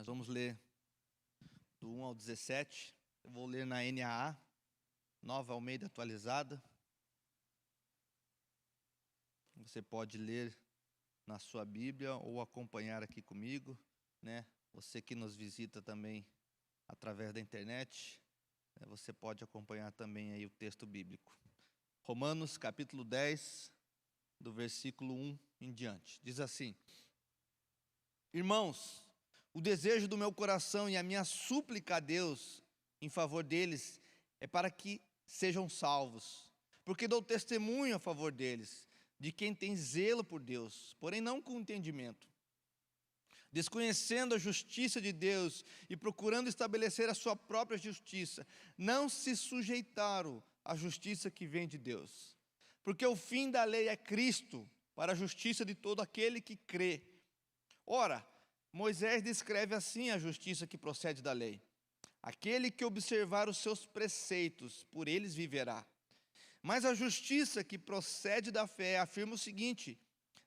Nós vamos ler do 1 ao 17. Eu vou ler na NAA, Nova Almeida Atualizada. Você pode ler na sua Bíblia ou acompanhar aqui comigo, né? Você que nos visita também através da internet, você pode acompanhar também aí o texto bíblico. Romanos capítulo 10, do versículo 1 em diante. Diz assim: Irmãos, o desejo do meu coração e a minha súplica a Deus em favor deles é para que sejam salvos, porque dou testemunho a favor deles, de quem tem zelo por Deus, porém não com entendimento, desconhecendo a justiça de Deus e procurando estabelecer a sua própria justiça, não se sujeitaram à justiça que vem de Deus, porque o fim da lei é Cristo, para a justiça de todo aquele que crê. Ora, Moisés descreve assim a justiça que procede da lei: aquele que observar os seus preceitos, por eles viverá. Mas a justiça que procede da fé afirma o seguinte: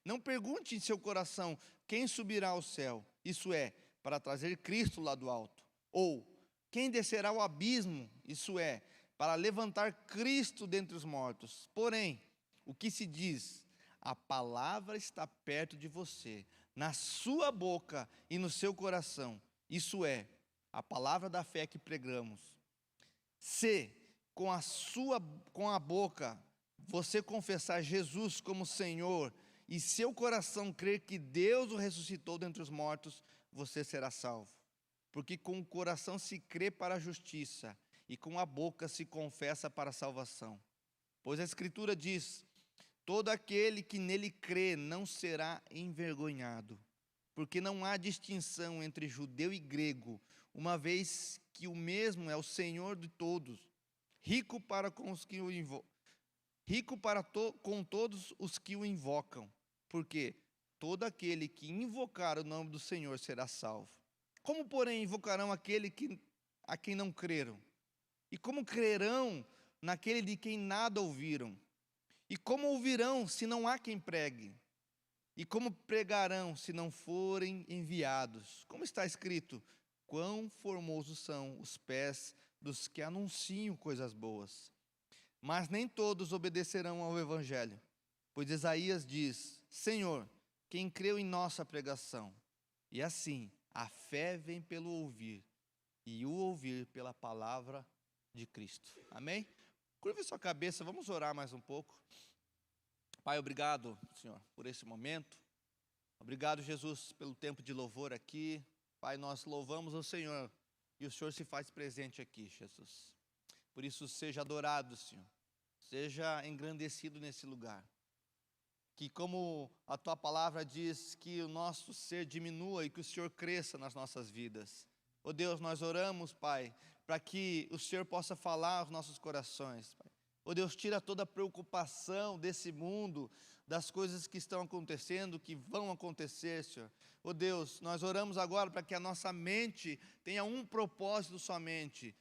não pergunte em seu coração quem subirá ao céu, isso é, para trazer Cristo lá do alto, ou quem descerá ao abismo, isso é, para levantar Cristo dentre os mortos. Porém, o que se diz? A palavra está perto de você, na sua boca e no seu coração, isso é, a palavra da fé que pregamos. Se com a boca você confessar Jesus como Senhor e seu coração crer que Deus o ressuscitou dentre os mortos, você será salvo. Porque com o coração se crê para a justiça e com a boca se confessa para a salvação. Pois a Escritura diz: todo aquele que nele crê não será envergonhado, porque não há distinção entre judeu e grego, uma vez que o mesmo é o Senhor de todos, rico para com os que com todos os que o invocam, porque todo aquele que invocar o nome do Senhor será salvo. Como, porém, invocarão aquele a quem não creram? E como crerão naquele de quem nada ouviram? E como ouvirão se não há quem pregue? E como pregarão se não forem enviados? Como está escrito: quão formosos são os pés dos que anunciam coisas boas. Mas nem todos obedecerão ao evangelho, pois Isaías diz: Senhor, quem creu em nossa pregação? E assim, a fé vem pelo ouvir, e o ouvir pela palavra de Cristo. Amém? Curve sua cabeça, vamos orar mais um pouco. Pai, obrigado, Senhor, por esse momento. Obrigado, Jesus, pelo tempo de louvor aqui. Pai, nós louvamos o Senhor e o Senhor se faz presente aqui, Jesus. Por isso, seja adorado, Senhor. Seja engrandecido nesse lugar. Que como a Tua palavra diz, que o nosso ser diminua e que o Senhor cresça nas nossas vidas. Ó Deus, nós oramos, Pai, para que o Senhor possa falar aos nossos corações, Pai. Ó Deus, tira toda a preocupação desse mundo, das coisas que estão acontecendo, que vão acontecer, Senhor. Ó Deus, nós oramos agora para que a nossa mente tenha um propósito somente: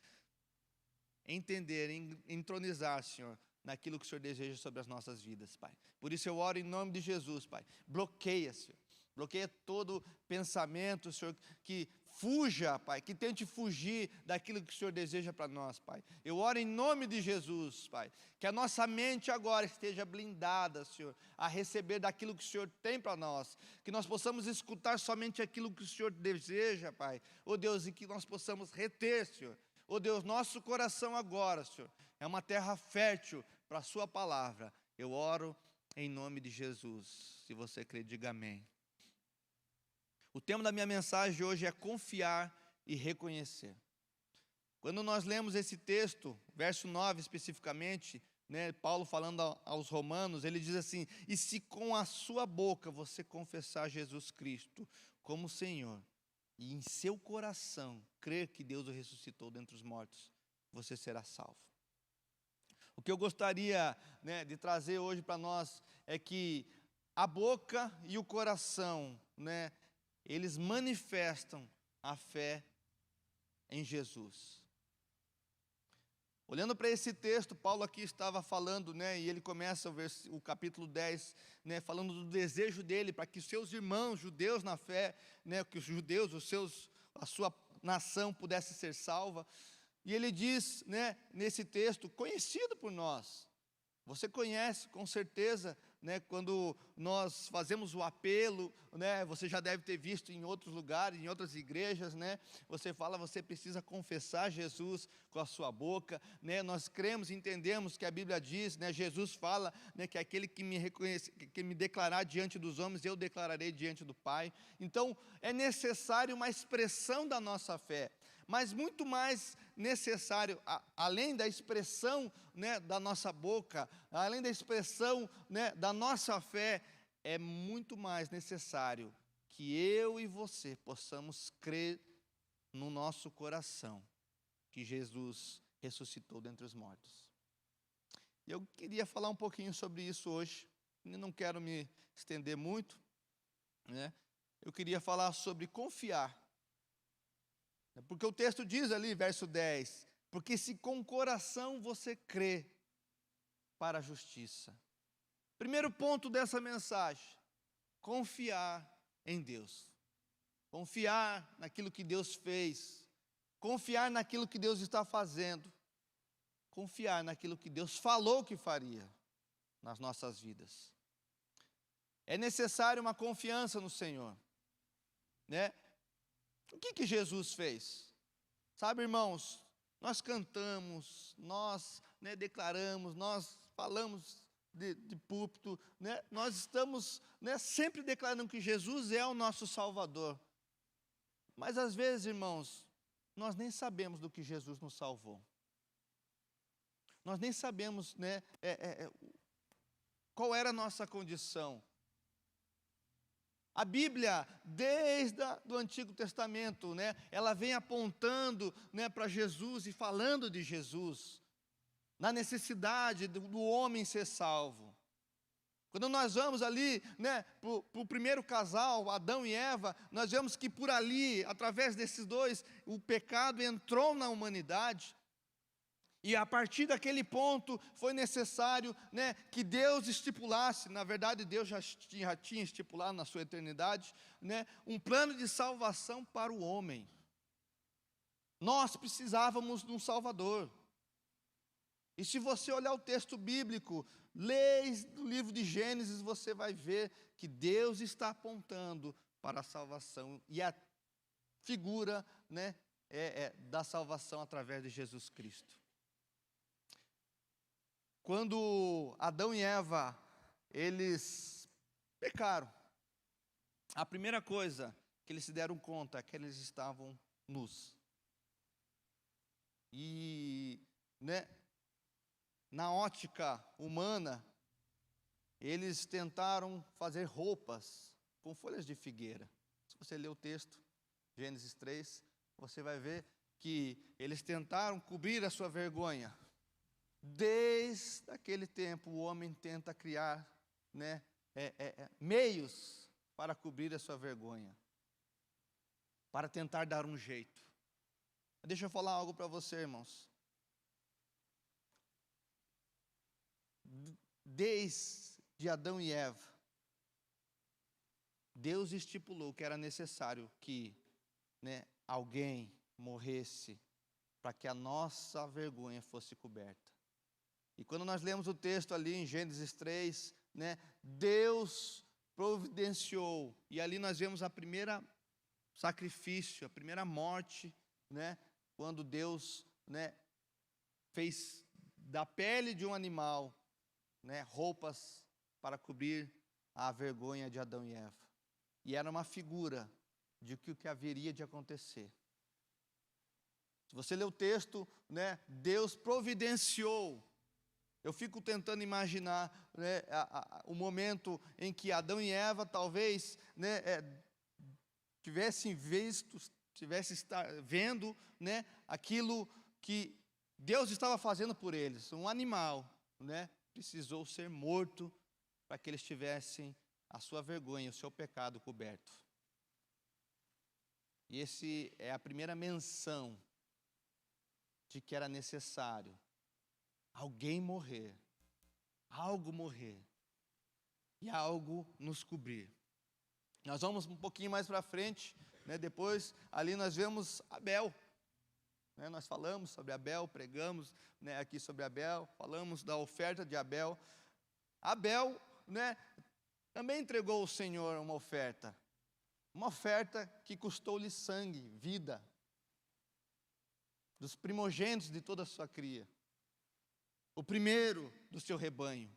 entender, entronizar, Senhor, naquilo que o Senhor deseja sobre as nossas vidas, Pai. Por isso eu oro em nome de Jesus, Pai. Bloqueia, Senhor. Bloqueia todo pensamento, Senhor, que fuja, Pai, que tente fugir daquilo que o Senhor deseja para nós, Pai. Eu oro em nome de Jesus, Pai, que a nossa mente agora esteja blindada, Senhor, a receber daquilo que o Senhor tem para nós, que nós possamos escutar somente aquilo que o Senhor deseja, Pai. Ó Deus, e que nós possamos reter, Senhor. Ó Deus, nosso coração agora, Senhor, é uma terra fértil para a sua palavra. Eu oro em nome de Jesus. Se você crê, diga amém. O tema da minha mensagem hoje é confiar e reconhecer. Quando nós lemos esse texto, verso 9 especificamente, né, Paulo falando aos romanos, ele diz assim: e se com a sua boca você confessar Jesus Cristo como Senhor, e em seu coração crer que Deus o ressuscitou dentre os mortos, você será salvo. O que eu gostaria, né, de trazer hoje para nós é que a boca e o coração, né, eles manifestam a fé em Jesus. Olhando para esse texto, Paulo aqui estava falando, né, e ele começa o capítulo 10, né, falando do desejo dele para que seus irmãos judeus na fé, né, que os judeus, a sua nação pudesse ser salva. E ele diz, né, nesse texto, conhecido por nós. Você conhece com certeza, né, quando nós fazemos o apelo, né, você já deve ter visto em outros lugares, em outras igrejas, né, você fala, você precisa confessar Jesus com a sua boca, né, nós cremos e entendemos que a Bíblia diz, né, Jesus fala, né, que aquele que me reconhece, que me declarar diante dos homens, eu declararei diante do Pai. Então, é necessário uma expressão da nossa fé, mas muito mais necessário, além da expressão, né, da nossa boca, além da expressão, né, da nossa fé, é muito mais necessário que eu e você possamos crer no nosso coração que Jesus ressuscitou dentre os mortos. E eu queria falar um pouquinho sobre isso hoje, não quero me estender muito, né? Eu queria falar sobre confiar. Porque o texto diz ali, verso 10, porque se com o coração você crê para a justiça. Primeiro ponto dessa mensagem, confiar em Deus. Confiar naquilo que Deus fez. Confiar naquilo que Deus está fazendo. Confiar naquilo que Deus falou que faria nas nossas vidas. É necessário uma confiança no Senhor, né? O que Jesus fez? Sabe, irmãos, nós cantamos, nós, né, declaramos, nós falamos de púlpito, né, nós estamos, né, sempre declarando que Jesus é o nosso Salvador. Mas às vezes, irmãos, nós nem sabemos do que Jesus nos salvou. Nós nem sabemos, né, qual era a nossa condição. A Bíblia, desde o Antigo Testamento, né, ela vem apontando, né, para Jesus e falando de Jesus, na necessidade do homem ser salvo. Quando nós vamos ali, né, para o primeiro casal, Adão e Eva, nós vemos que por ali, através desses dois, o pecado entrou na humanidade. E a partir daquele ponto foi necessário, né, que Deus estipulasse, na verdade Deus já tinha estipulado na sua eternidade, né, um plano de salvação para o homem. Nós precisávamos de um Salvador. E se você olhar o texto bíblico, leia o livro de Gênesis, você vai ver que Deus está apontando para a salvação. E a figura, né, da salvação através de Jesus Cristo. Quando Adão e Eva, eles pecaram, a primeira coisa que eles se deram conta é que eles estavam nus. E, né, na ótica humana, eles tentaram fazer roupas com folhas de figueira. Se você ler o texto, Gênesis 3, você vai ver que eles tentaram cobrir a sua vergonha. Desde aquele tempo, o homem tenta criar, né, meios para cobrir a sua vergonha, para tentar dar um jeito. Deixa eu falar algo para você, irmãos. Desde Adão e Eva, Deus estipulou que era necessário que, né, alguém morresse para que a nossa vergonha fosse coberta. E quando nós lemos o texto ali em Gênesis 3, né, Deus providenciou, e ali nós vemos a primeira sacrifício, a primeira morte, né, quando Deus, né, fez da pele de um animal, né, roupas para cobrir a vergonha de Adão e Eva. E era uma figura de o que haveria de acontecer. Se você ler o texto, né, Deus providenciou. Eu fico tentando imaginar, né, o momento em que Adão e Eva talvez, né, tivessem vendo, né, aquilo que Deus estava fazendo por eles. Um animal, né, precisou ser morto para que eles tivessem a sua vergonha, o seu pecado coberto. E esse é a primeira menção de que era necessário alguém morrer, algo morrer, e algo nos cobrir. Nós vamos um pouquinho mais para frente, né, depois ali nós vemos Abel. Né, nós falamos sobre Abel, pregamos, né, aqui sobre Abel, falamos da oferta de Abel. Abel, né, também entregou ao Senhor uma oferta que custou-lhe sangue, vida, dos primogênitos de toda a sua cria, o primeiro do seu rebanho.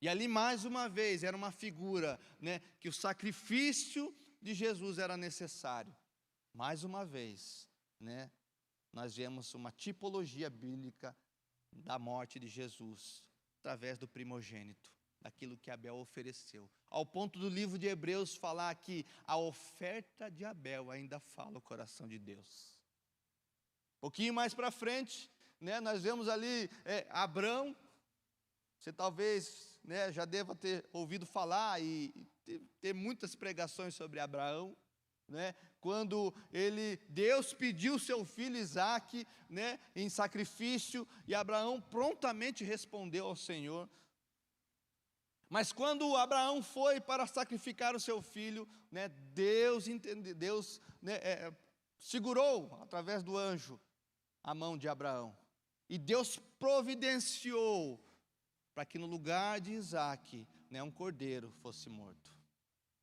E ali mais uma vez era uma figura, né, que o sacrifício de Jesus era necessário. Mais uma vez, né, nós vemos uma tipologia bíblica da morte de Jesus, através do primogênito, daquilo que Abel ofereceu. Ao ponto do livro de Hebreus falar que a oferta de Abel ainda fala o coração de Deus. Um pouquinho mais para frente, né, nós vemos ali Abrão. Você talvez, né, já deva ter ouvido falar e ter muitas pregações sobre Abraão, né, quando Deus pediu seu filho Isaque, né, em sacrifício, e Abraão prontamente respondeu ao Senhor. Mas quando Abraão foi para sacrificar o seu filho, né, Deus né, segurou através do anjo a mão de Abraão, e Deus providenciou para que no lugar de Isaque, né, um cordeiro fosse morto.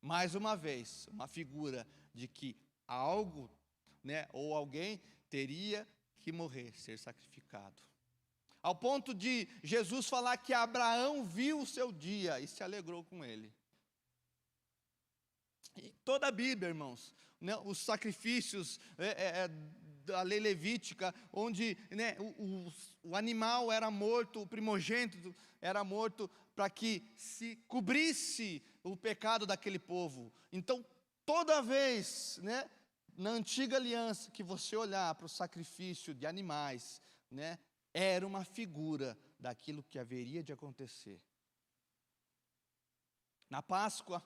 Mais uma vez, uma figura de que algo, né, ou alguém teria que morrer, ser sacrificado. Ao ponto de Jesus falar que Abraão viu o seu dia e se alegrou com ele. E toda a Bíblia, irmãos, né, os sacrifícios da lei levítica, onde, né, o animal era morto, o primogênito era morto, para que se cobrisse o pecado daquele povo. Então, toda vez, né, na antiga aliança, que você olhar para o sacrifício de animais, né, era uma figura daquilo que haveria de acontecer. Na Páscoa,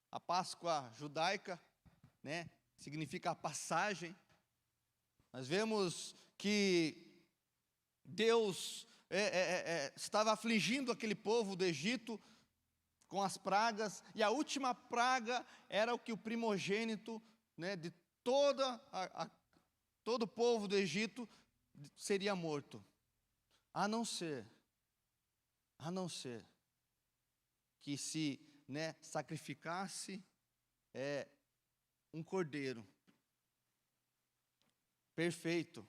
a Páscoa judaica, né, significa a passagem. Nós vemos que Deus estava afligindo aquele povo do Egito com as pragas, e a última praga era o que o primogênito, né, de todo o povo do Egito seria morto, a não ser que se, né, sacrificasse um cordeiro perfeito,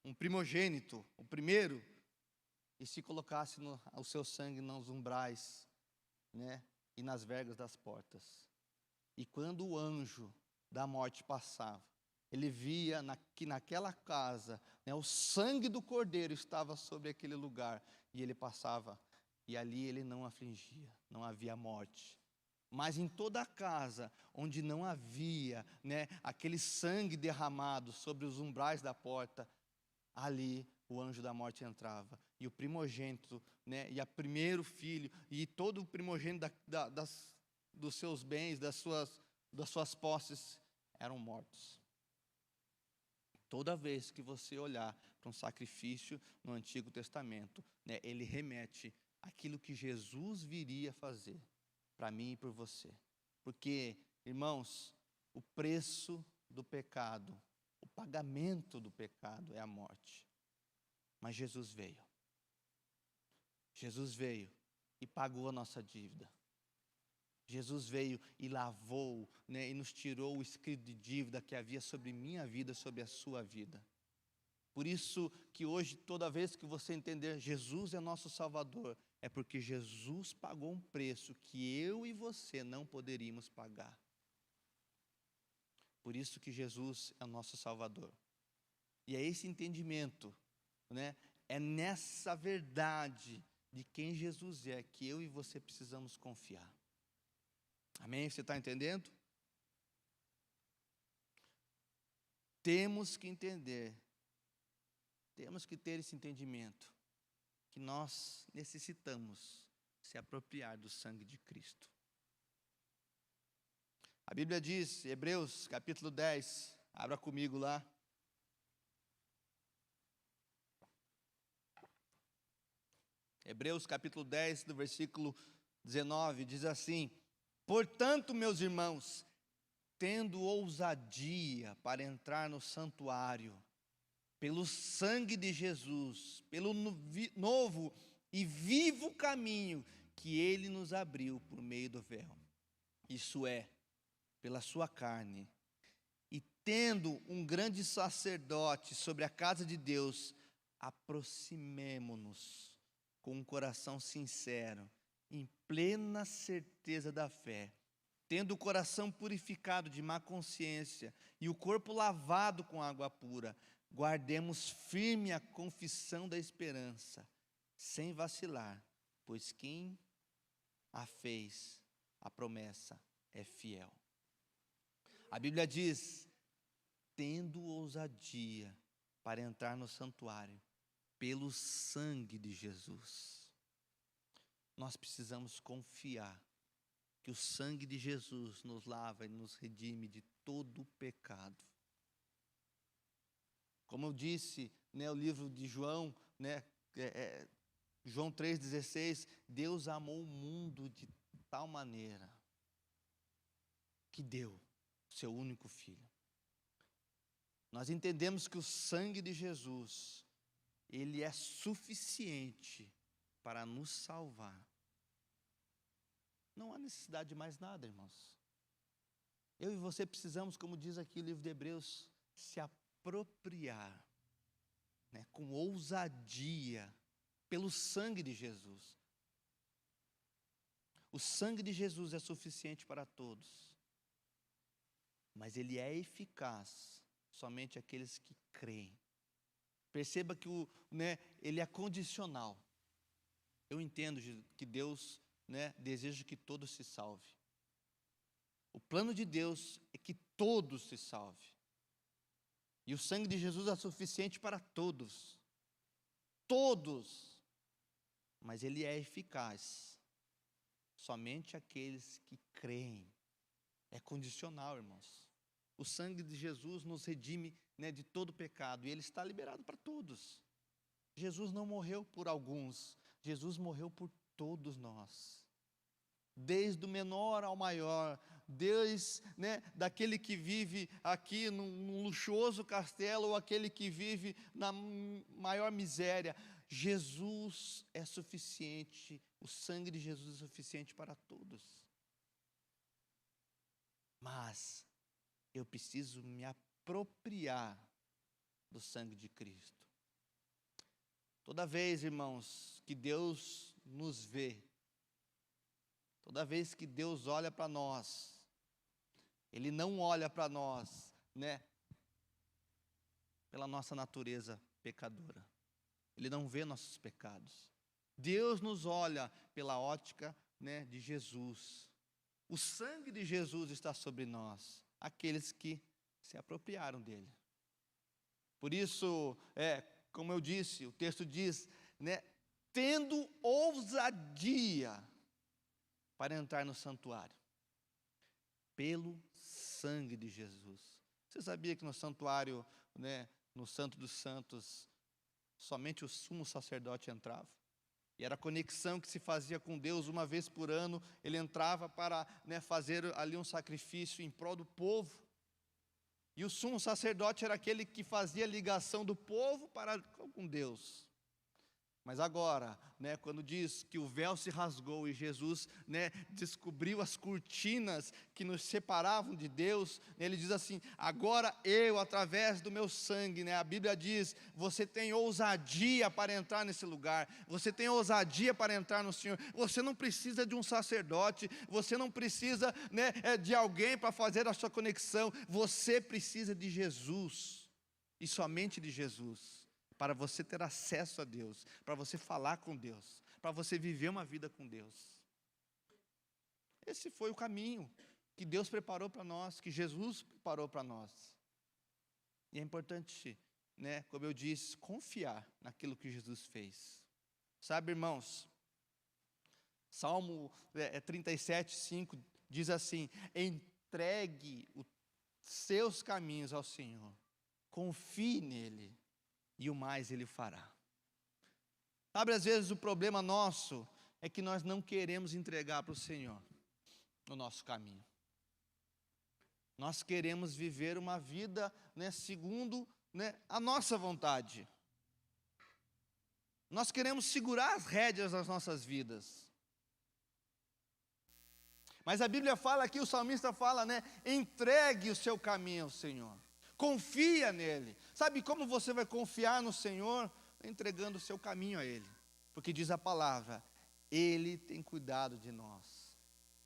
um primogênito, o primeiro, e se colocasse o seu sangue nos umbrais, né, e nas vergas das portas. E quando o anjo da morte passava, ele via que naquela casa, né, o sangue do cordeiro estava sobre aquele lugar, e ele passava, e ali ele não afligia, não havia morte. Mas em toda a casa onde não havia, né, aquele sangue derramado sobre os umbrais da porta, ali o anjo da morte entrava. E o primogênito, né, e o primeiro filho, e todo o primogênito dos seus bens, das suas posses, eram mortos. Toda vez que você olhar para um sacrifício no Antigo Testamento, né, ele remete àquilo que Jesus viria fazer para mim e por você. Porque, irmãos, o preço do pecado, o pagamento do pecado é a morte. Mas Jesus veio. Jesus veio e pagou a nossa dívida. Jesus veio e lavou, né, e nos tirou o escrito de dívida que havia sobre minha vida, sobre a sua vida. Por isso que hoje, toda vez que você entender Jesus é nosso Salvador, é porque Jesus pagou um preço que eu e você não poderíamos pagar. Por isso que Jesus é nosso Salvador. E é esse entendimento, né, é nessa verdade de quem Jesus é que eu e você precisamos confiar. Amém? Você está entendendo? Temos que entender, temos que ter esse entendimento, que nós necessitamos se apropriar do sangue de Cristo. A Bíblia diz, Hebreus capítulo 10, abra comigo lá. Hebreus capítulo 10, do versículo 19, diz assim: portanto, meus irmãos, tendo ousadia para entrar no santuário, pelo sangue de Jesus, pelo novo e vivo caminho que Ele nos abriu por meio do véu. Isso é, pela sua carne. E tendo um grande sacerdote sobre a casa de Deus, aproximemo-nos com um coração sincero, em plena certeza da fé, tendo o coração purificado de má consciência e o corpo lavado com água pura, guardemos firme a confissão da esperança, sem vacilar, pois quem a fez, a promessa é fiel. A Bíblia diz, tendo ousadia para entrar no santuário, pelo sangue de Jesus. Nós precisamos confiar que o sangue de Jesus nos lava e nos redime de todo o pecado. Como eu disse, o livro de João, João 3,16, Deus amou o mundo de tal maneira que deu o seu único filho. Nós entendemos que o sangue de Jesus, ele é suficiente para nos salvar. Não há necessidade de mais nada, irmãos. Eu e você precisamos, como diz aqui o livro de Hebreus, se apropriar, com ousadia, pelo sangue de Jesus. O sangue de Jesus é suficiente para todos, mas ele é eficaz somente aqueles que creem. Perceba que ele é condicional. Eu entendo que Deus deseja que todos se salvem. O plano de Deus é que todos se salvem. E o sangue de Jesus é suficiente para todos. Todos. Mas ele é eficaz somente aqueles que creem. É condicional, irmãos. O sangue de Jesus nos redime de todo pecado. E ele está liberado para todos. Jesus não morreu por alguns. Jesus morreu por todos nós. Desde o menor ao maior. Desde daquele que vive aqui num luxuoso castelo ou aquele que vive na maior miséria. Jesus é suficiente. O sangue de Jesus é suficiente para todos. Mas eu preciso me apropriar do sangue de Cristo. Toda vez, irmãos, que Deus nos vê, toda vez que Deus olha para nós, Ele não olha para nós, pela nossa natureza pecadora. Ele não vê nossos pecados. Deus nos olha pela ótica, de Jesus. O sangue de Jesus está sobre nós, aqueles que se apropriaram dele. Por isso, como eu disse, o texto diz, tendo ousadia para entrar no santuário, pelo sangue de Jesus. Você sabia que no santuário, no Santo dos Santos, somente o sumo sacerdote entrava? E era a conexão que se fazia com Deus uma vez por ano. Ele entrava para fazer ali um sacrifício em prol do povo. E o sumo sacerdote era aquele que fazia a ligação do povo para com Deus. Mas agora, quando diz que o véu se rasgou e Jesus, descobriu as cortinas que nos separavam de Deus, ele diz assim, agora eu, através do meu sangue, a Bíblia diz, você tem ousadia para entrar nesse lugar, você tem ousadia para entrar no Senhor, você não precisa de um sacerdote, você não precisa de alguém para fazer a sua conexão, você precisa de Jesus, e somente de Jesus. Para você ter acesso a Deus, para você falar com Deus, para você viver uma vida com Deus. Esse foi o caminho que Deus preparou para nós, que Jesus preparou para nós. E é importante, como eu disse, confiar naquilo que Jesus fez. Sabe, irmãos, Salmo 37:5 diz assim, entregue os seus caminhos ao Senhor, confie nele, e o mais Ele fará. Sabe, às vezes o problema nosso é que nós não queremos entregar para o Senhor o nosso caminho. Nós queremos viver uma vida, né, segundo, né, a nossa vontade. Nós queremos segurar as rédeas das nossas vidas. Mas a Bíblia fala aqui, o salmista fala, né? Entregue o seu caminho ao Senhor. Confia nele. Sabe como você vai confiar no Senhor? Entregando o seu caminho a Ele. Porque diz a palavra, Ele tem cuidado de nós.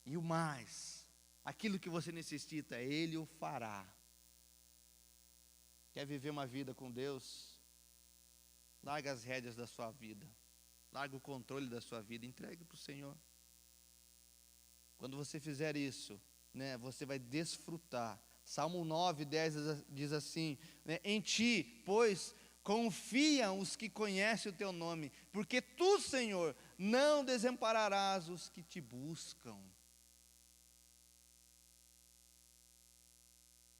E o mais, aquilo que você necessita, Ele o fará. Quer viver uma vida com Deus? Larga as rédeas da sua vida. Larga o controle da sua vida. Entregue para o Senhor. Quando você fizer isso, né, você vai desfrutar. Salmo 9, 10 diz assim, né, em ti, pois, confiam os que conhecem o teu nome, porque tu, Senhor, não desampararás os que te buscam.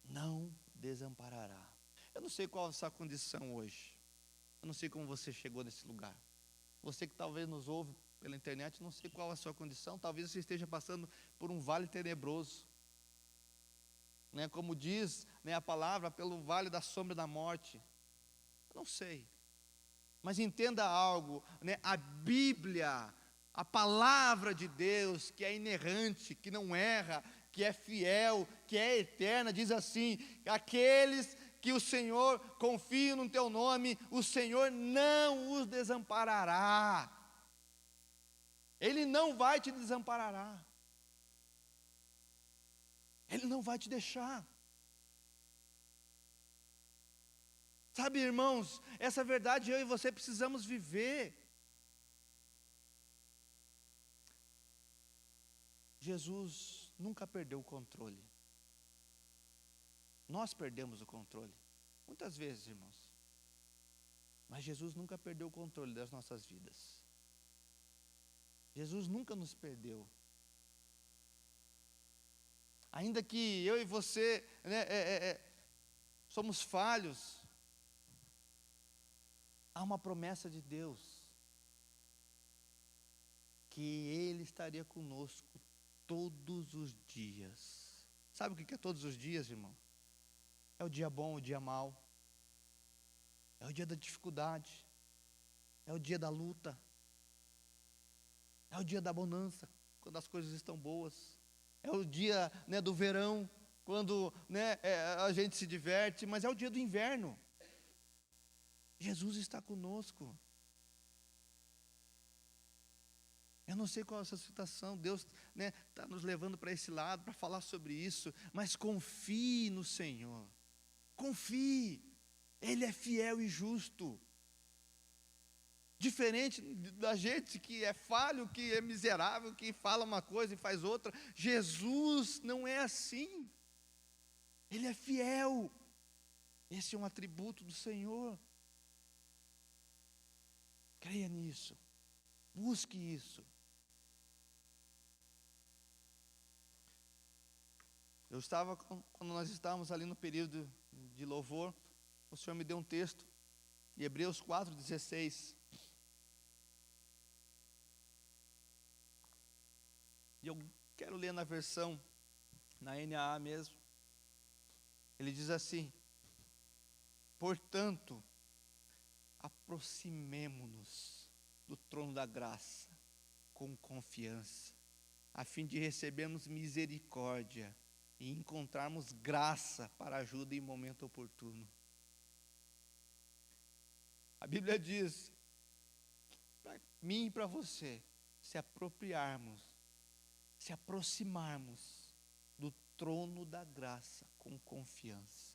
Não desamparará. Eu não sei qual é a sua condição hoje. Eu não sei como você chegou nesse lugar. Você que talvez nos ouve pela internet, não sei qual é a sua condição. Talvez você esteja passando por um vale tenebroso. Né, como diz, né, a palavra, pelo vale da sombra da morte. Eu não sei. Mas entenda algo, né, a Bíblia, a palavra de Deus, que é inerrante, que não erra, que é fiel, que é eterna, diz assim, aqueles que o Senhor confia no teu nome, o Senhor não os desamparará. Ele não vai te desamparar. Ele não vai te deixar. Sabe, irmãos, essa verdade eu e você precisamos viver. Jesus nunca perdeu o controle. Nós perdemos o controle, muitas vezes, irmãos. Mas Jesus nunca perdeu o controle das nossas vidas. Jesus nunca nos perdeu. Ainda que eu e você, né, somos falhos, há uma promessa de Deus, que Ele estaria conosco todos os dias. Sabe o que é todos os dias, irmão? É o dia bom, o dia mau. É o dia da dificuldade. É o dia da luta. É o dia da bonança, quando as coisas estão boas. É o dia, né, do verão, quando, né, a gente se diverte, mas é o dia do inverno. Jesus está conosco. Eu não sei qual é a sua situação, Deus, né, está nos levando para esse lado, para falar sobre isso, mas confie no Senhor. Confie, Ele é fiel e justo. Diferente da gente que é falho, que é miserável, que fala uma coisa e faz outra, Jesus não é assim. Ele é fiel. Esse é um atributo do Senhor. Creia nisso. Busque isso. Eu estava, quando nós estávamos ali no período de louvor, o Senhor me deu um texto, em Hebreus 4,16. E eu quero ler na versão, na NAA mesmo. Ele diz assim: portanto, aproximemo-nos do trono da graça com confiança, a fim de recebermos misericórdia e encontrarmos graça para ajuda em momento oportuno. A Bíblia diz, para mim e para você, se aproximarmos do trono da graça com confiança.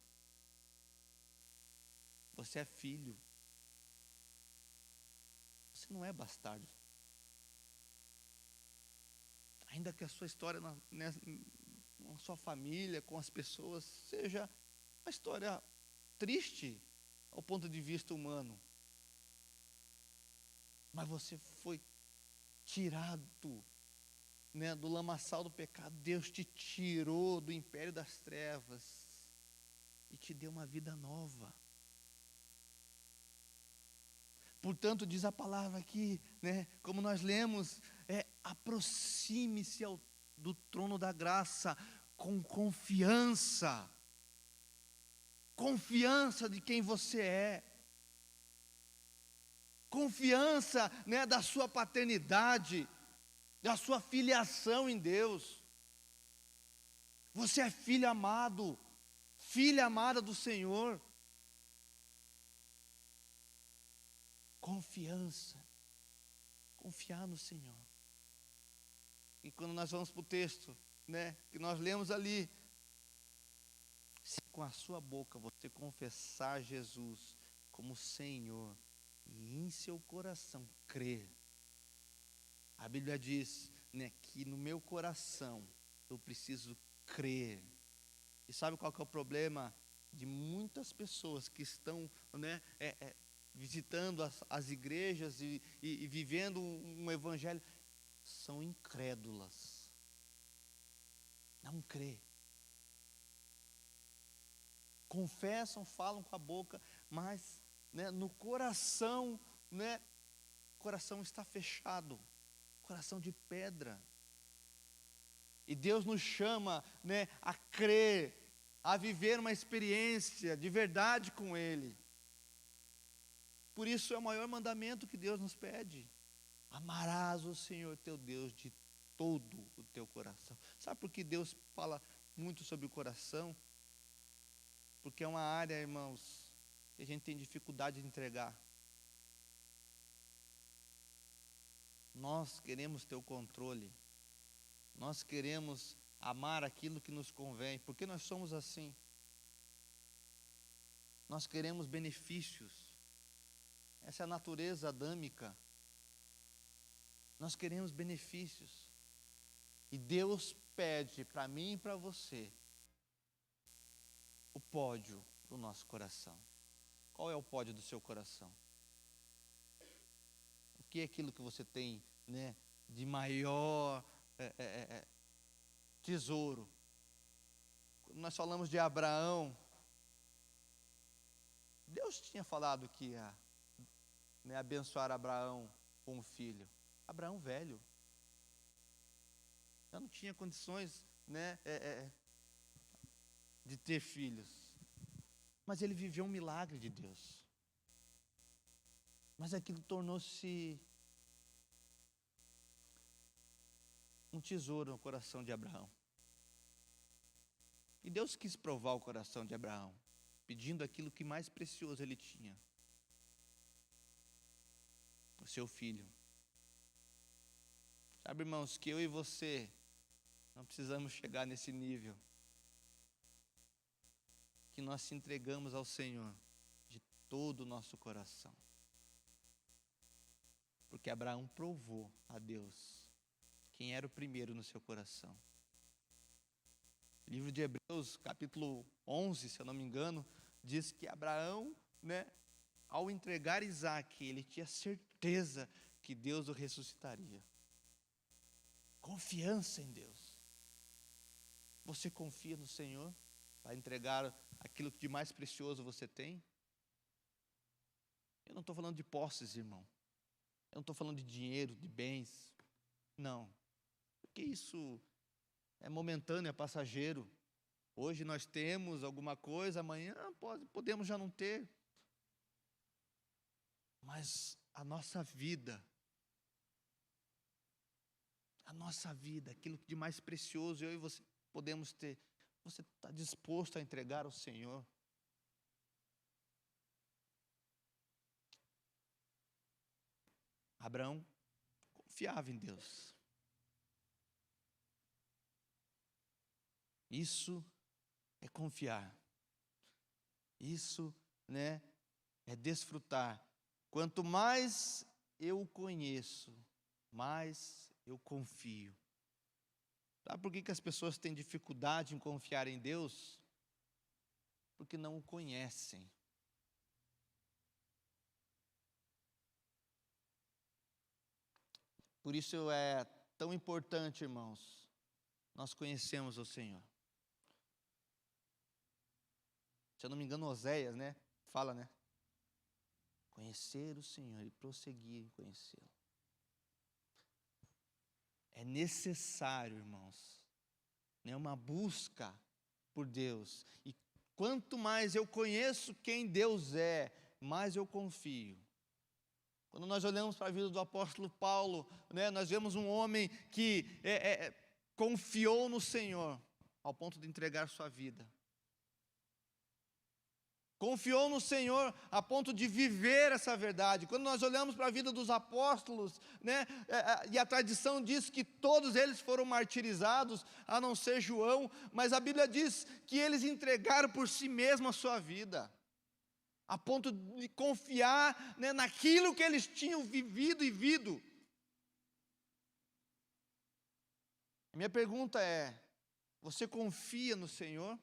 Você é filho. Você não é bastardo. Ainda que a sua história na sua família, com as pessoas, seja uma história triste ao ponto de vista humano. Mas você foi tirado, né, do lamaçal do pecado. Deus te tirou do império das trevas e te deu uma vida nova. Portanto, diz a palavra aqui, né, como nós lemos, aproxime-se do trono da graça com confiança. Confiança de quem você é. Confiança, né, da sua paternidade, da sua filiação em Deus. Você é filho amado, filha amada do Senhor. Confiança. Confiar no Senhor. E quando nós vamos para o texto, né, que nós lemos ali, se com a sua boca você confessar Jesus como Senhor e em seu coração crer, a Bíblia diz, né, que no meu coração eu preciso crer. E sabe qual que é o problema de muitas pessoas que estão, né, visitando as igrejas e vivendo um evangelho? São incrédulas. Não crê. Confessam, falam com a boca, mas, né, no coração, né, o coração está fechado, coração de pedra. E Deus nos chama, né, a crer, a viver uma experiência de verdade com Ele. Por isso é o maior mandamento que Deus nos pede. Amarás o Senhor teu Deus de todo o teu coração. Sabe por que Deus fala muito sobre o coração? Porque é uma área, irmãos, que a gente tem dificuldade de entregar. Nós queremos ter o controle. Nós queremos amar aquilo que nos convém, porque nós somos assim. Nós queremos benefícios. Essa é a natureza adâmica. Nós queremos benefícios. E Deus pede para mim e para você o pódio do nosso coração. Qual é o pódio do seu coração? O que é aquilo que você tem, né, de maior tesouro? Quando nós falamos de Abraão, Deus tinha falado que ia, né, abençoar Abraão com um filho. Abraão velho, já não tinha condições, né, de ter filhos. Mas ele viveu um milagre de Deus. Mas aquilo tornou-se um tesouro no coração de Abraão. E Deus quis provar o coração de Abraão, pedindo aquilo que mais precioso ele tinha: o seu filho. Sabe, irmãos, que eu e você não precisamos chegar nesse nível, que nós se entregamos ao Senhor de todo o nosso coração. Porque Abraão provou a Deus quem era o primeiro no seu coração. O livro de Hebreus, capítulo 11, se eu não me engano, diz que Abraão, né, ao entregar Isaque, ele tinha certeza que Deus o ressuscitaria. Confiança em Deus. Você confia no Senhor para entregar aquilo que de mais precioso você tem? Eu não estou falando de posses, irmão. Eu não estou falando de dinheiro, de bens. Não. Porque isso é momentâneo, é passageiro. Hoje nós temos alguma coisa, amanhã podemos já não ter. Mas a nossa vida, aquilo de mais precioso, eu e você podemos ter, você está disposto a entregar ao Senhor? Abraão confiava em Deus. Isso é confiar. Isso, né, é desfrutar. Quanto mais eu o conheço, mais eu confio. Sabe por que as pessoas têm dificuldade em confiar em Deus? Porque não o conhecem. Por isso é tão importante, irmãos, nós conhecemos o Senhor. Se eu não me engano, Oséias, né, fala, né? Conhecer o Senhor e prosseguir em conhecê-lo. É necessário, irmãos, né? Uma busca por Deus. E quanto mais eu conheço quem Deus é, mais eu confio. Quando nós olhamos para a vida do apóstolo Paulo, né, nós vemos um homem que confiou no Senhor ao ponto de entregar sua vida. Confiou no Senhor a ponto de viver essa verdade. Quando nós olhamos para a vida dos apóstolos, né, e a tradição diz que todos eles foram martirizados, a não ser João, mas a Bíblia diz que eles entregaram por si mesmos a sua vida, a ponto de confiar, né, naquilo que eles tinham vivido e visto. Minha pergunta é: você confia no Senhor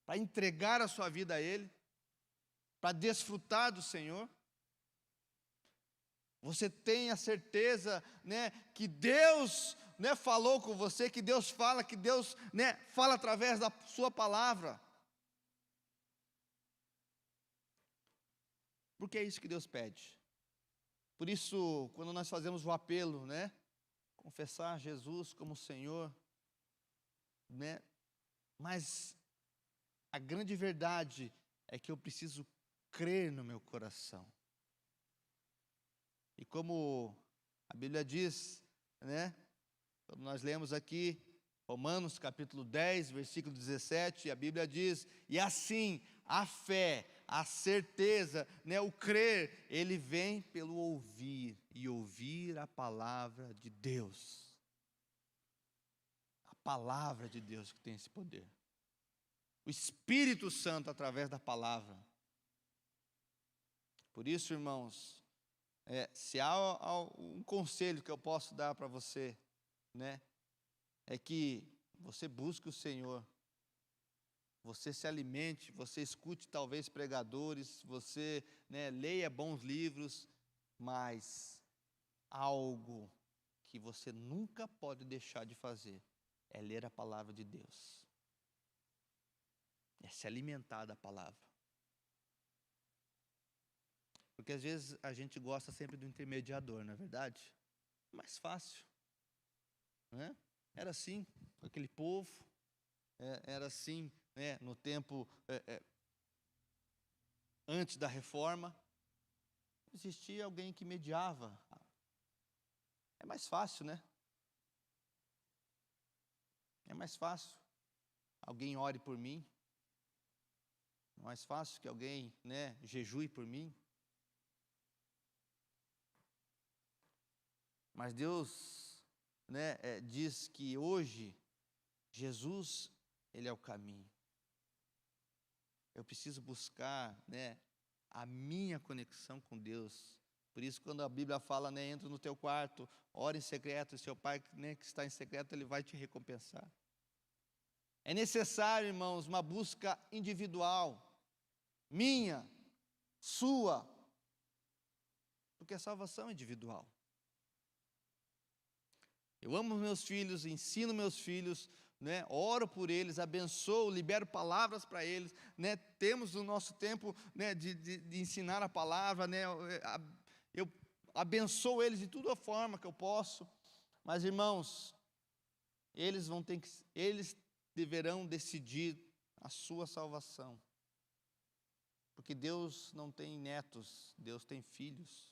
para entregar a sua vida a Ele? Para desfrutar do Senhor? Você tem a certeza, né, que Deus, né, falou com você, que Deus fala, né, fala através da sua palavra? Porque é isso que Deus pede. Por isso, quando nós fazemos o apelo, né, confessar Jesus como Senhor, né, mas a grande verdade é que eu preciso crer no meu coração. E como a Bíblia diz, né, quando nós lemos aqui Romanos capítulo 10, versículo 17, a Bíblia diz: e assim a fé, a certeza, né, o crer, ele vem pelo ouvir, e ouvir a palavra de Deus. A palavra de Deus que tem esse poder. O Espírito Santo através da palavra. Por isso, irmãos, se há um conselho que eu posso dar para você, né, é que você busque o Senhor, você se alimente, você escute talvez pregadores, você, né, leia bons livros, mas algo que você nunca pode deixar de fazer é ler a palavra de Deus, é se alimentar da palavra. Porque às vezes a gente gosta sempre do intermediador, não é verdade? Mais fácil, né? Era assim com aquele povo, era assim, né, no tempo antes da reforma. Existia alguém que mediava. É mais fácil, né? É mais fácil. Alguém ore por mim. É mais fácil que alguém, né, jejue por mim. Mas Deus, né, diz que hoje Jesus, Ele é o caminho. Eu preciso buscar, né, a minha conexão com Deus. Por isso, quando a Bíblia fala, né, entra no teu quarto, ora em secreto, e seu Pai, né, que está em secreto, Ele vai te recompensar. É necessário, irmãos, uma busca individual, minha, sua, porque a salvação é individual. Eu amo meus filhos, ensino meus filhos, né, oro por eles, abençoo, libero palavras para eles, né, temos o nosso tempo, né, de ensinar a palavra, né, eu abençoo eles de toda forma que eu posso, mas irmãos, eles deverão decidir a sua salvação, porque Deus não tem netos, Deus tem filhos.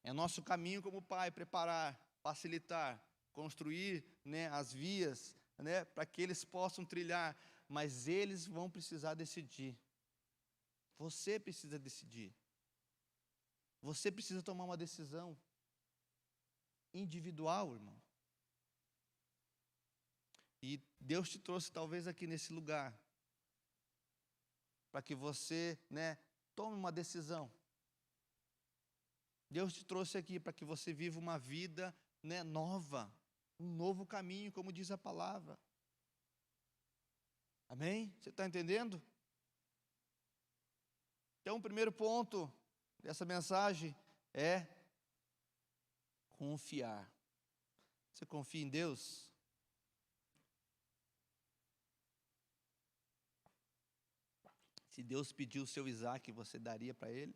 É nosso caminho como pai preparar, facilitar, construir, né, as vias, né, para que eles possam trilhar, mas eles vão precisar decidir. Você precisa decidir. Você precisa tomar uma decisão individual, irmão. E Deus te trouxe talvez aqui nesse lugar para que você, né, tome uma decisão. Deus te trouxe aqui para que você viva uma vida, né, nova, um novo caminho, como diz a palavra. Amém? Você está entendendo? Então, o primeiro ponto dessa mensagem é confiar. Você confia em Deus? Se Deus pediu o seu Isaac, você daria para ele?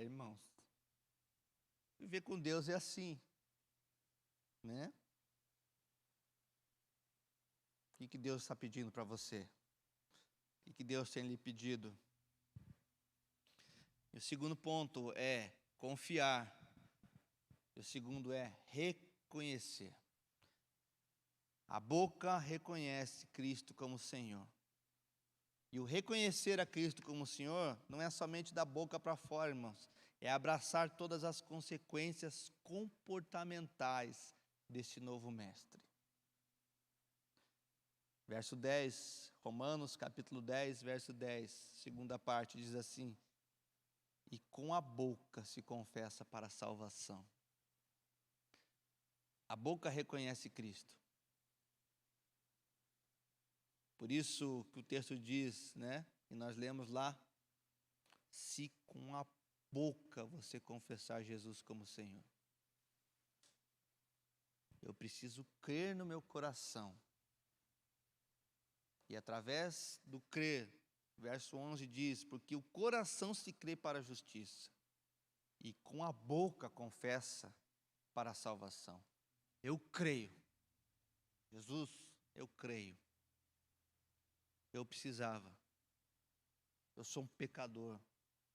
Irmãos. Viver com Deus é assim, né? O que Deus está pedindo para você? O que Deus tem lhe pedido? E o segundo ponto é confiar. E o segundo é reconhecer. A boca reconhece Cristo como Senhor. E o reconhecer a Cristo como Senhor não é somente da boca para fora, irmãos. É abraçar todas as consequências comportamentais deste novo mestre. Verso 10, Romanos capítulo 10, verso 10, segunda parte, diz assim: e com a boca se confessa para a salvação. A boca reconhece Cristo. Por isso que o texto diz, né? E nós lemos lá: se com a boca você confessar Jesus como Senhor. Eu preciso crer no meu coração. E através do crer, verso 11 diz: porque o coração se crê para a justiça, e com a boca confessa para a salvação. Eu creio. Jesus, eu creio. Eu precisava. Eu sou um pecador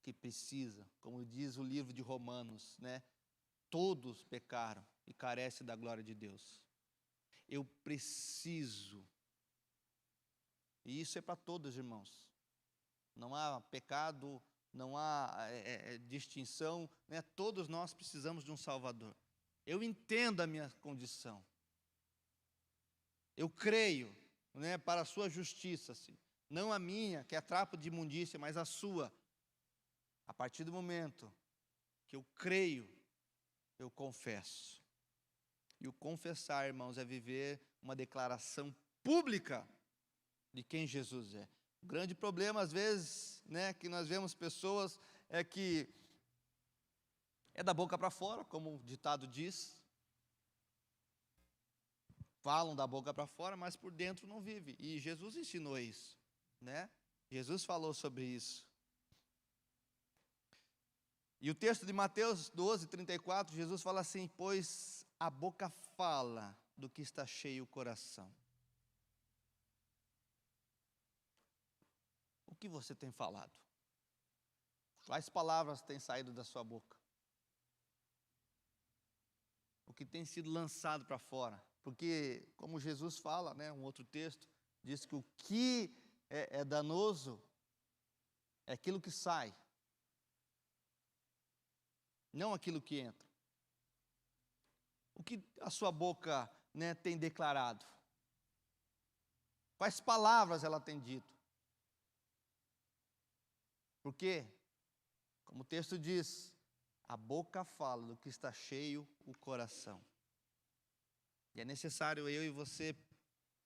que precisa, como diz o livro de Romanos, né? Todos pecaram e carecem da glória de Deus. Eu preciso. E isso é para todos, irmãos. Não há pecado, não há distinção, né? Todos nós precisamos de um Salvador. Eu entendo a minha condição. Eu creio, né, para a sua justiça, assim. Não a minha, que é trapo de imundícia, mas a sua. A partir do momento que eu creio, eu confesso. E o confessar, irmãos, é viver uma declaração pública de quem Jesus é. O grande problema, às vezes, né, que nós vemos pessoas, é que é da boca para fora, como o ditado diz. Falam da boca para fora, mas por dentro não vive. E Jesus ensinou isso, né? Jesus falou sobre isso. E o texto de Mateus 12, 34, Jesus fala assim: pois a boca fala do que está cheio o coração. O que você tem falado? Quais palavras têm saído da sua boca? O que tem sido lançado para fora? Porque, como Jesus fala, né, um outro texto, diz que o que é danoso é aquilo que sai, não aquilo que entra. O que a sua boca, né, tem declarado? Quais palavras ela tem dito? Porque, como o texto diz, a boca fala do que está cheio o coração. E é necessário eu e você,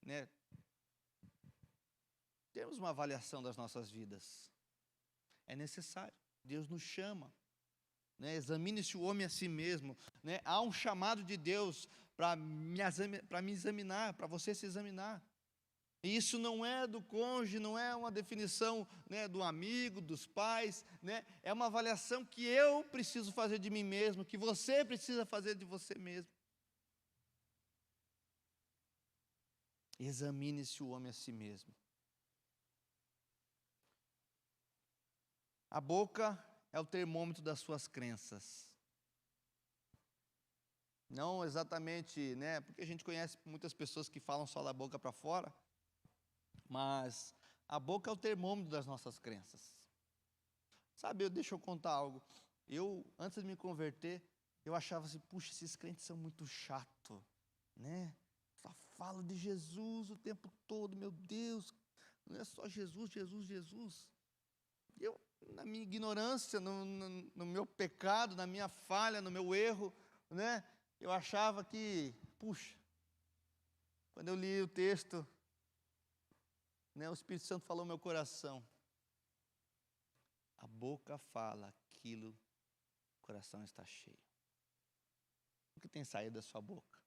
né, termos uma avaliação das nossas vidas. É necessário. Deus nos chama. Né, examine-se o homem a si mesmo. Né, há um chamado de Deus para me examinar, para você se examinar. E isso não é do cônjuge, não é uma definição, né, do amigo, dos pais, né, é uma avaliação que eu preciso fazer de mim mesmo, que você precisa fazer de você mesmo. Examine-se o homem a si mesmo. A boca é o termômetro das suas crenças. Não exatamente, né, porque a gente conhece muitas pessoas que falam só da boca para fora, mas a boca é o termômetro das nossas crenças. Sabe, deixa eu contar algo. Eu, antes de me converter, eu achava assim, puxa, esses crentes são muito chatos, né? Só falam de Jesus o tempo todo, meu Deus, não é só Jesus, Jesus, Jesus. Eu, na minha ignorância, no meu pecado, na minha falha, no meu erro, né? Eu achava que, puxa, quando eu li o texto, né, o Espírito Santo falou no meu coração. A boca fala aquilo, o coração está cheio. O que tem saído da sua boca?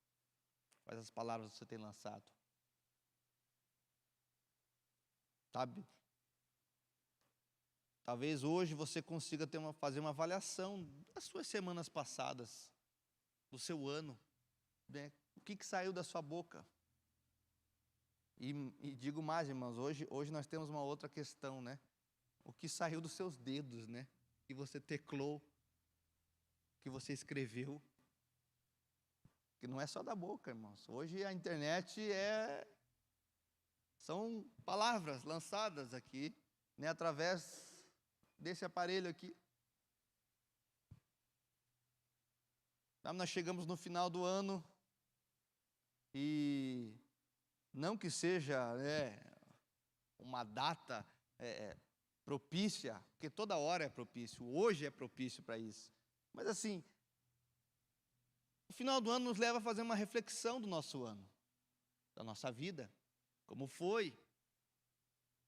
Quais as palavras você tem lançado? Sabe? Talvez hoje você consiga fazer uma avaliação das suas semanas passadas, do seu ano, né? O que saiu da sua boca? E digo mais, irmãos, hoje nós temos uma outra questão, né? O que saiu dos seus dedos, né? Que você teclou, que você escreveu. Que não é só da boca, irmãos. Hoje a internet são palavras lançadas aqui, né? Através desse aparelho aqui. Nós chegamos no final do ano e não que seja uma data propícia, porque toda hora é propício, hoje é propício para isso. Mas assim, o final do ano nos leva a fazer uma reflexão do nosso ano, da nossa vida, como foi.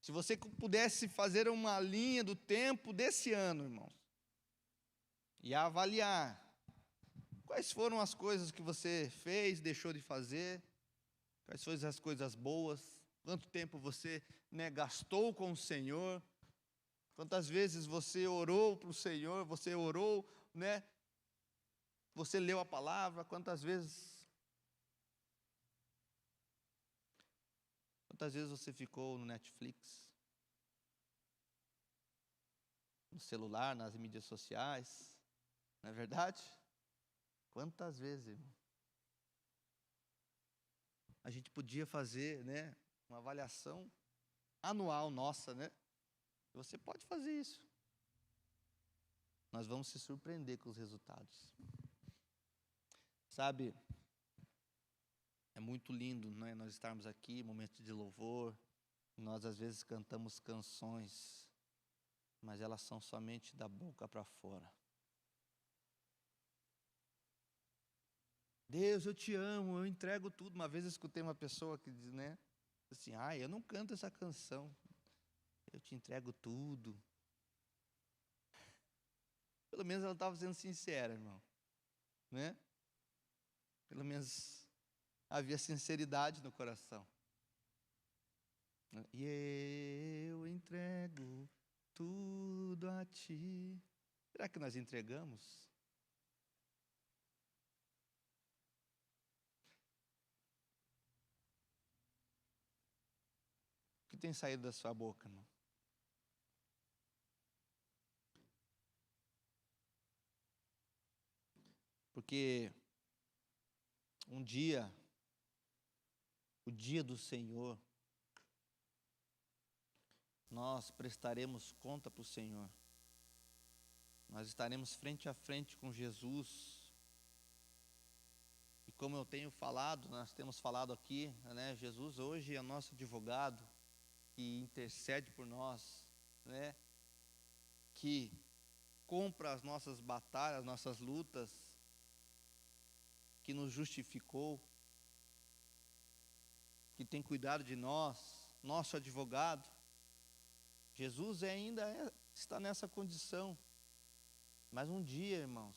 Se você pudesse fazer uma linha do tempo desse ano, irmãos, e avaliar quais foram as coisas que você fez, deixou de fazer, quais foram as coisas boas, quanto tempo você gastou com o Senhor, quantas vezes você orou para o Senhor, você orou, você leu a palavra, quantas vezes você ficou no Netflix, no celular, nas mídias sociais, não é verdade? Quantas vezes, irmão? A gente podia fazer, uma avaliação anual nossa, né? Você pode fazer isso. Nós vamos se surpreender com os resultados. Sabe, é muito lindo, né, nós estarmos aqui, momento de louvor. Nós às vezes cantamos canções, mas elas são somente da boca para fora. Deus, eu te amo, eu entrego tudo. Uma vez eu escutei uma pessoa que diz, assim, eu não canto essa canção, eu te entrego tudo. Pelo menos ela estava sendo sincera, irmão, né? Pelo menos havia sinceridade no coração. E eu entrego tudo a ti. Será que nós entregamos? O que tem saído da sua boca, irmão? Porque um dia, o dia do Senhor, nós prestaremos conta para o Senhor. Nós estaremos frente a frente com Jesus. E como eu tenho falado, nós temos falado aqui, Jesus hoje é nosso advogado, que intercede por nós, que compra as nossas batalhas, as nossas lutas, que nos justificou, que tem cuidado de nós, nosso advogado. Jesus ainda está nessa condição. Mas um dia, irmãos,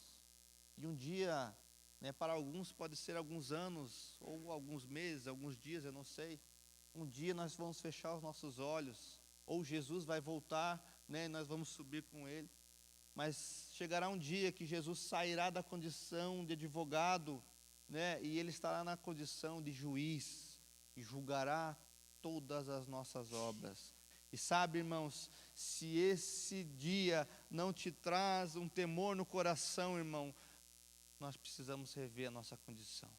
e um dia, para alguns pode ser alguns anos, ou alguns meses, alguns dias, eu não sei. Um dia nós vamos fechar os nossos olhos, ou Jesus vai voltar, e nós vamos subir com Ele. Mas chegará um dia que Jesus sairá da condição de advogado, e Ele estará na condição de juiz, e julgará todas as nossas obras. E sabe, irmãos, se esse dia não te traz um temor no coração, irmão, nós precisamos rever a nossa condição.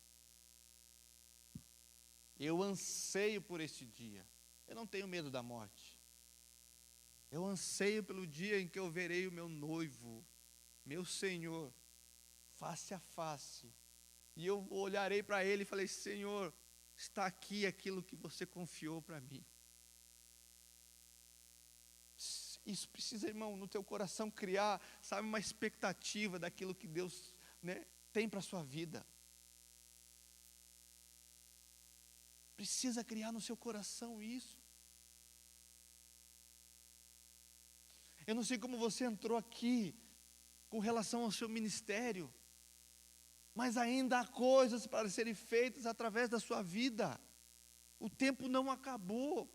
Eu anseio por esse dia. Eu não tenho medo da morte. Eu anseio pelo dia em que eu verei o meu noivo, meu Senhor, face a face. E eu olharei para Ele e falei, Senhor, está aqui aquilo que você confiou para mim. Isso precisa, irmão, no teu coração criar, sabe, uma expectativa daquilo que Deus, tem para a sua vida. Precisa criar no seu coração isso. Eu não sei como você entrou aqui com relação ao seu ministério, mas ainda há coisas para serem feitas através da sua vida. O tempo não acabou.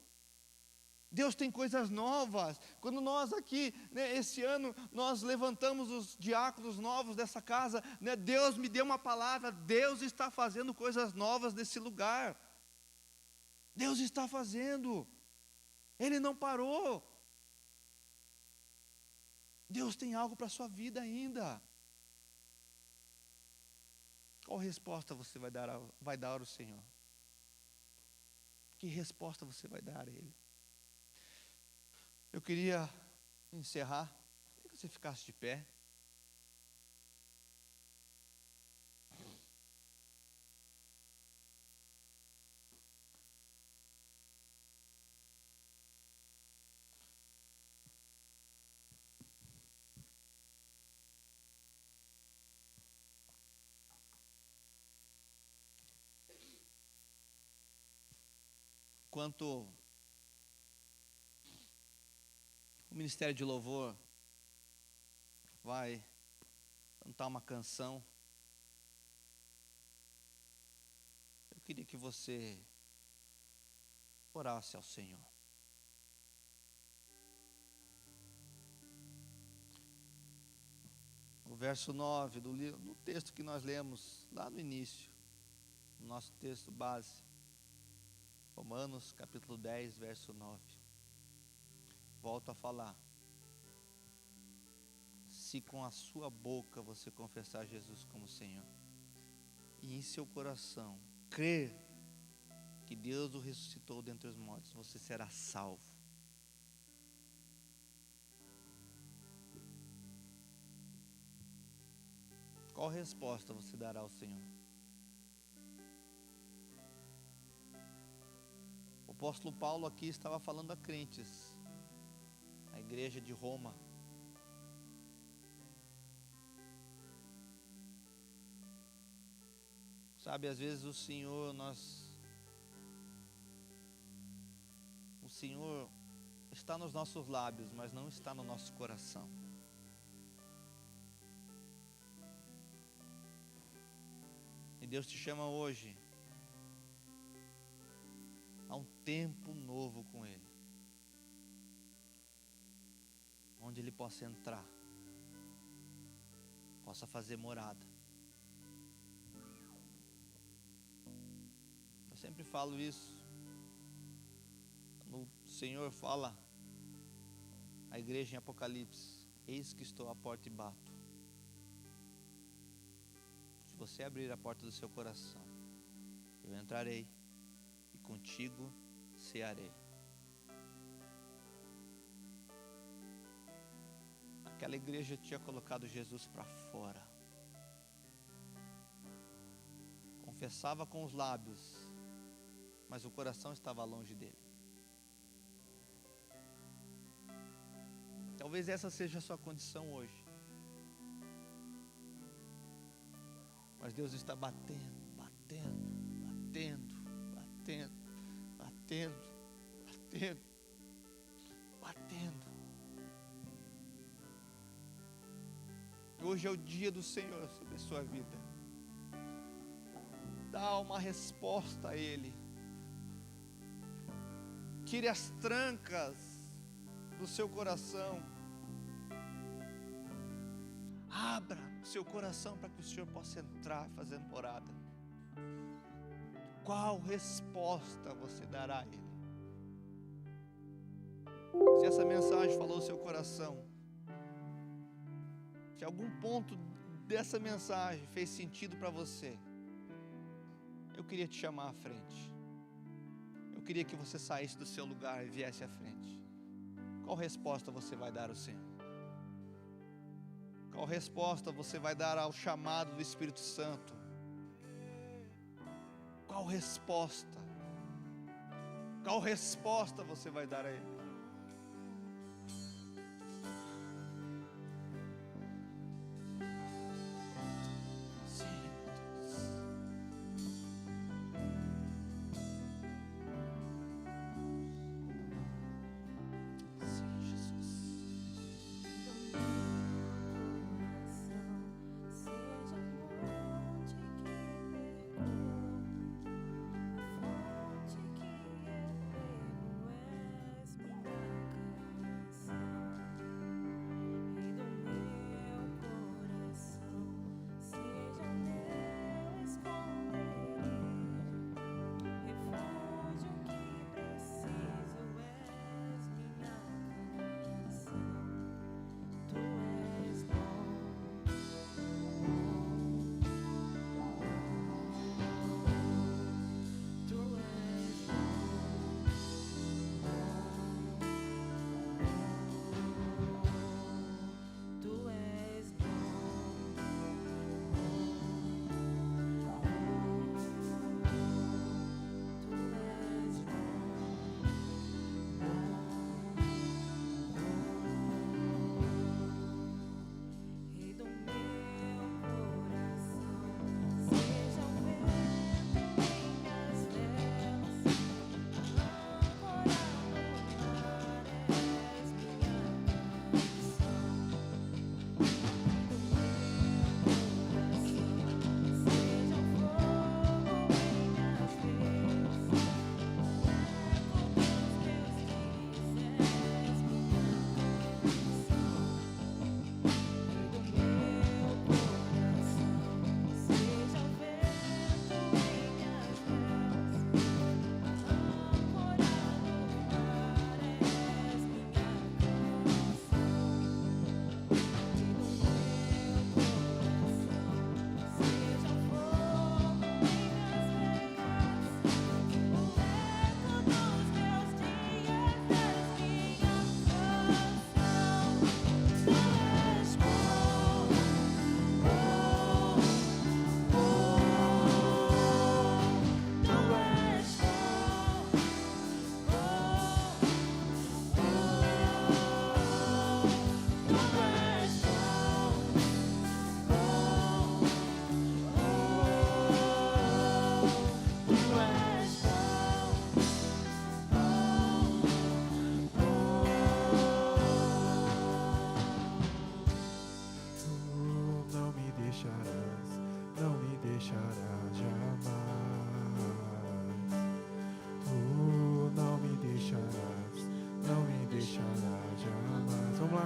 Deus tem coisas novas. Quando nós aqui, né, esse ano, nós levantamos os diáconos novos dessa casa, né, Deus me deu uma palavra, Deus está fazendo coisas novas nesse lugar. Deus está fazendo. Ele não parou. Deus tem algo para a sua vida ainda. Qual resposta você vai dar ao Senhor? Que resposta você vai dar a Ele? Eu queria encerrar. Queria que você ficasse de pé. Enquanto o Ministério de Louvor vai cantar uma canção, eu queria que você orasse ao Senhor. O verso 9 do texto que nós lemos lá no início, no nosso texto base, Romanos capítulo 10, verso 9. Volto a falar. Se com a sua boca você confessar Jesus como Senhor, e em seu coração crer que Deus o ressuscitou dentre os mortos, você será salvo. Qual resposta você dará ao Senhor? O apóstolo Paulo aqui estava falando a crentes, a igreja de Roma. Sabe, às vezes o Senhor está nos nossos lábios, mas não está no nosso coração. E Deus te chama hoje a um tempo novo com Ele, onde Ele possa entrar, possa fazer morada. Eu sempre falo isso, quando o Senhor fala à igreja em Apocalipse: eis que estou à porta e bato. Se você abrir a porta do seu coração, eu entrarei e contigo cearei. Aquela igreja tinha colocado Jesus para fora, confessava com os lábios, mas o coração estava longe dele. Talvez essa seja a sua condição hoje, mas Deus está batendo, Hoje é o dia do Senhor sobre a sua vida. Dá uma resposta a Ele. Tire as trancas do seu coração. Abra o seu coração para que o Senhor possa entrar e fazer morada. Qual resposta você dará a Ele? Se essa mensagem falou ao seu coração, se algum ponto dessa mensagem fez sentido para você, eu queria te chamar à frente. Eu queria que você saísse do seu lugar e viesse à frente. Qual resposta você vai dar ao Senhor? Qual resposta você vai dar ao chamado do Espírito Santo? Qual resposta? Qual resposta você vai dar a Ele?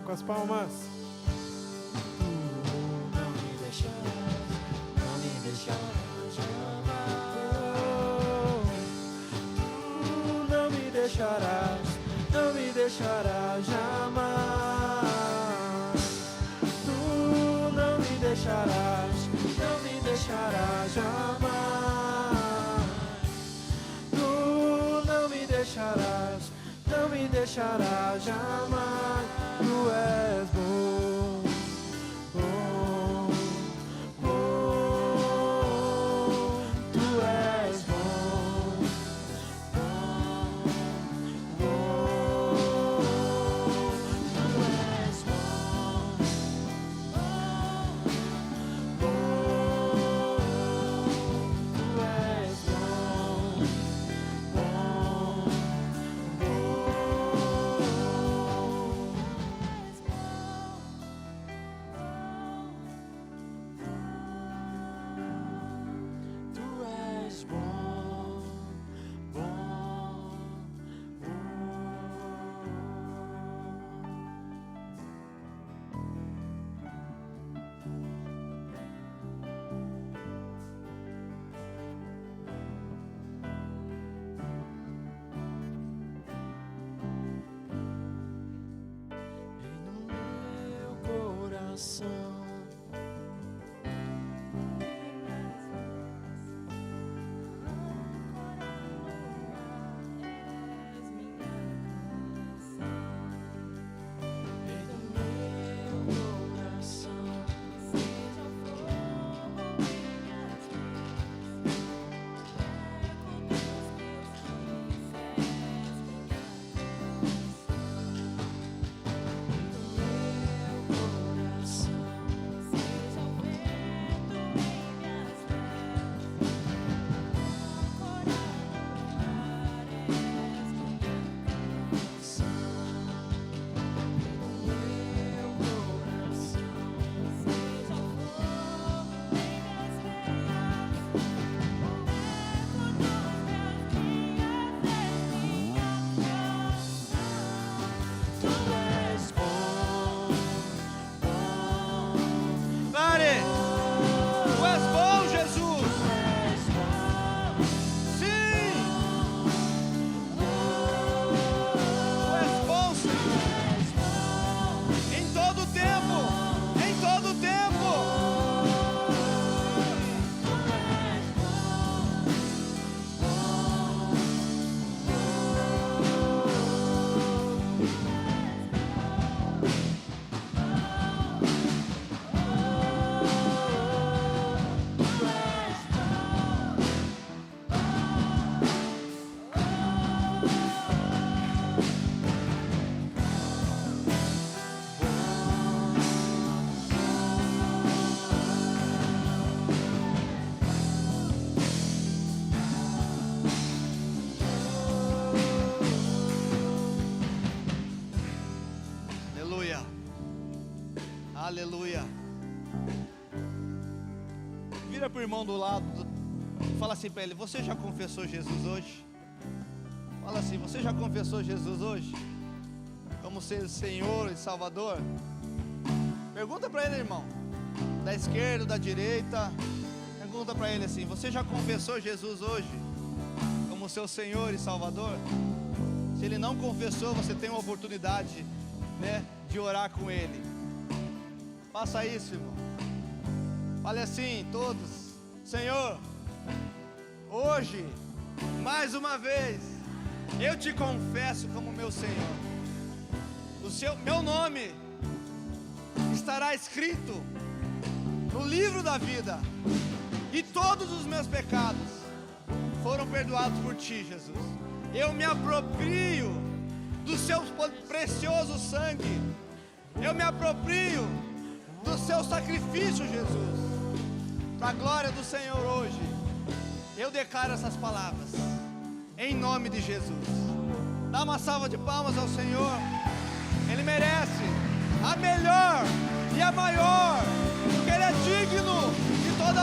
com as palmas. Não me deixarás amar. Tu não me deixarás amar. Tu não me deixarás amar. Tu não me deixarás amar. Tu és bom, bom, bom. Tu és bom, bom, bom. Tu és bom, bom, bom. Tu és bom, bom, Tu és bom, bom, e no meu coração Aleluia. Vira para o irmão do lado, fala assim para ele: você já confessou Jesus hoje? Fala assim: você já confessou Jesus hoje como ser Senhor e Salvador? Pergunta para ele, irmão, da esquerda, da direita. Pergunta para ele assim: você já confessou Jesus hoje como seu Senhor e Salvador? Se ele não confessou, você tem uma oportunidade, né, de orar com ele. Faça isso, irmão. Fale assim, todos: Senhor, hoje, mais uma vez, eu te confesso como meu Senhor. Meu nome estará escrito no livro da vida, e todos os meus pecados foram perdoados por ti, Jesus. Eu me aproprio do seu precioso sangue. Eu me aproprio do seu sacrifício, Jesus. Para a glória do Senhor hoje, eu declaro essas palavras, em nome de Jesus. Dá uma salva de palmas ao Senhor. Ele merece a melhor e a maior, porque Ele é digno de toda